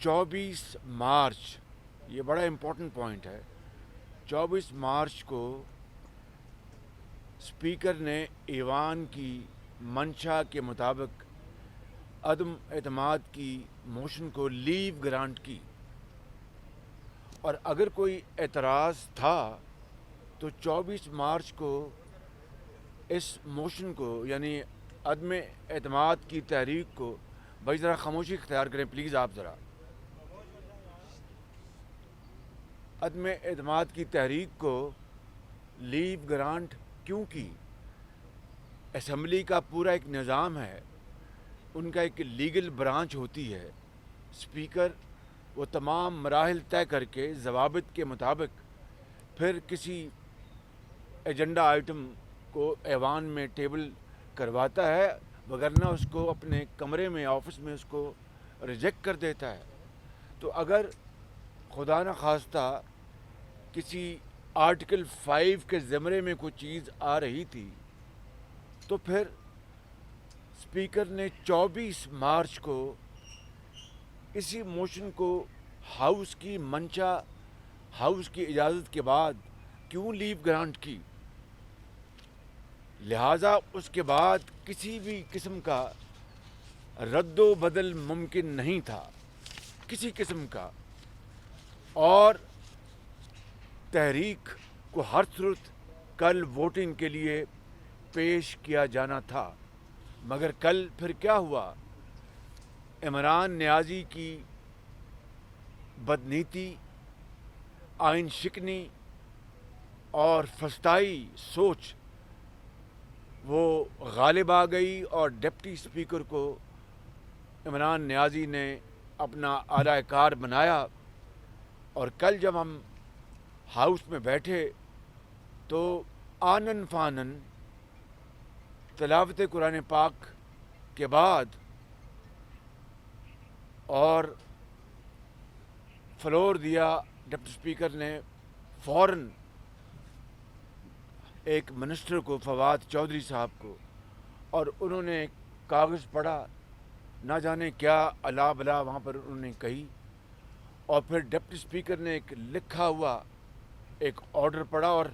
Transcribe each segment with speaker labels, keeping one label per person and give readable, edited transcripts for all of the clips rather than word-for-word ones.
Speaker 1: 24 مارچ، یہ بڑا important point ہے. 24 مارچ کو اسپیکر نے ایوان کی منشا کے مطابق عدم اعتماد کی موشن کو لیو گرانٹ کی، اور اگر کوئی اعتراض تھا تو 24 مارچ کو اس موشن کو، یعنی عدم اعتماد کی تحریک کو، بھائی ذرا خاموشی اختیار کریں پلیز. آپ ذرا عدم اعتماد کی تحریک کو لیو گرانٹ کیوں کی؟ اسمبلی کا پورا ایک نظام ہے، ان کا ایک لیگل برانچ ہوتی ہے. اسپیکر وہ تمام مراحل طے کر کے ضوابط کے مطابق پھر کسی ایجنڈا آئٹم کو ایوان میں ٹیبل کرواتا ہے، وگرنہ اس کو اپنے کمرے میں، آفس میں اس کو ریجیکٹ کر دیتا ہے. تو اگر خدا نخواستہ کسی آرٹیکل 5 کے زمرے میں کوئی چیز آ رہی تھی تو پھر اسپیکر نے 24 مارچ کو اسی موشن کو ہاؤس کی منشا، ہاؤس کی اجازت کے بعد کیوں لیو گرانٹ کی؟ لہٰذا اس کے بعد کسی بھی قسم کا رد و بدل ممکن نہیں تھا، کسی قسم کا. اور تحریک کو ہر صورت کل ووٹنگ کے لیے پیش کیا جانا تھا. مگر کل پھر کیا ہوا؟ عمران نیازی کی بدنیتی، آئین شکنی اور فسطائی سوچ وہ غالب آ گئی، اور ڈپٹی اسپیکر کو عمران نیازی نے اپنا اعلی کار بنایا. اور کل جب ہم ہاؤس میں بیٹھے تو آنن فانن تلاوت قرآن پاک کے بعد اور فلور دیا ڈپٹی اسپیکر نے فوراً ایک منسٹر کو، فواد چودھری صاحب کو، اور انہوں نے ایک کاغذ پڑھا، نہ جانے کیا الا بلا وہاں پر انہوں نے کہی، اور پھر ڈپٹی اسپیکر نے ایک لکھا ہوا ایک آرڈر پڑھا، اور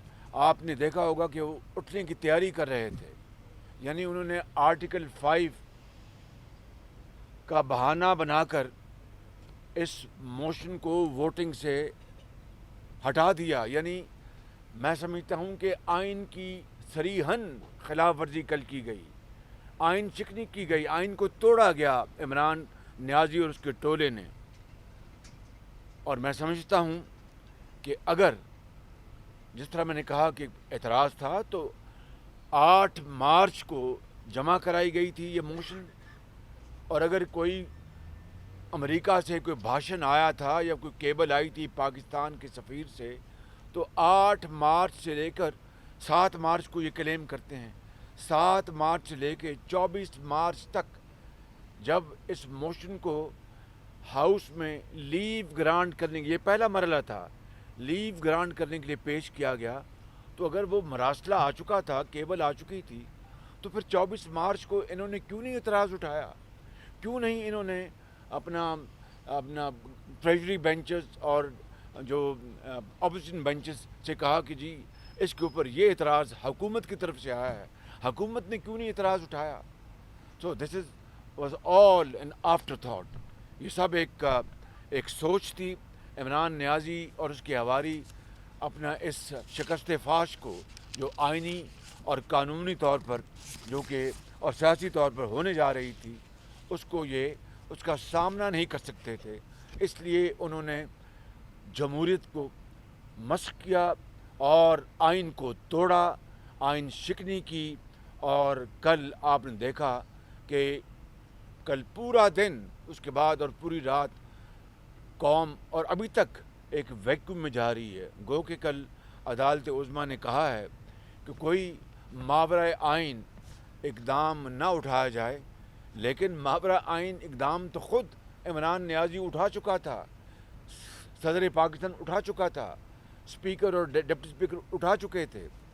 Speaker 1: آپ نے دیکھا ہوگا کہ وہ اٹھنے کی تیاری کر رہے تھے. یعنی انہوں نے آرٹیکل 5 کا بہانہ بنا کر اس موشن کو ووٹنگ سے ہٹا دیا. یعنی میں سمجھتا ہوں کہ آئین کی صریحاً خلاف ورزی کل کی گئی، آئین شکنی کی گئی، آئین کو توڑا گیا عمران نیازی اور اس کے ٹولے نے. اور میں سمجھتا ہوں کہ اگر جس طرح میں نے کہا کہ اعتراض تھا تو 8 مارچ کو جمع کرائی گئی تھی یہ موشن، اور اگر کوئی امریکہ سے کوئی بھاشن آیا تھا یا کوئی کیبل آئی تھی پاکستان کے سفیر سے، تو 8 مارچ سے لے کر 7 مارچ کو یہ کلیم کرتے ہیں، 7 مارچ سے لے کے 24 مارچ تک جب اس موشن کو ہاؤس میں لیو گرانٹ کرنے کے، یہ پہلا مرحلہ تھا، لیو گرانٹ کرنے کے لیے پیش کیا گیا. تو اگر وہ مراسلہ آ چکا تھا، کیبل آ چکی تھی، تو پھر 24 مارچ کو انہوں نے کیوں نہیں اعتراض اٹھایا؟ کیوں نہیں انہوں نے اپنا ٹریجری بینچز اور جو اپوزیشن بینچز سے کہا کہ جی اس کے اوپر یہ اعتراض حکومت کی طرف سے آیا ہے، حکومت نے کیوں نہیں اعتراض اٹھایا؟ So this was all and after that. یہ سب ایک سوچ تھی. عمران نیازی اور اس کے حواری اپنا اس شکست فاش کو جو آئینی اور قانونی طور پر جو کہ اور سیاسی طور پر ہونے جا رہی تھی، اس کا سامنا نہیں کر سکتے تھے، اس لیے انہوں نے جمہوریت کو مسخ کیا اور آئین کو توڑا، آئین شکنی کی. اور کل آپ نے دیکھا کہ کل پورا دن اس کے بعد اور پوری رات قوم اور ابھی تک ایک ویکیوم میں جا رہی ہے. گو کہ کل عدالت عظمیٰ نے کہا ہے کہ کوئی ماورائے آئین اقدام نہ اٹھایا جائے، لیکن ماورائے آئین اقدام تو خود عمران نیازی اٹھا چکا تھا، صدر پاکستان اٹھا چکا تھا، اسپیکر اور ڈپٹی اسپیکر اٹھا چکے تھے.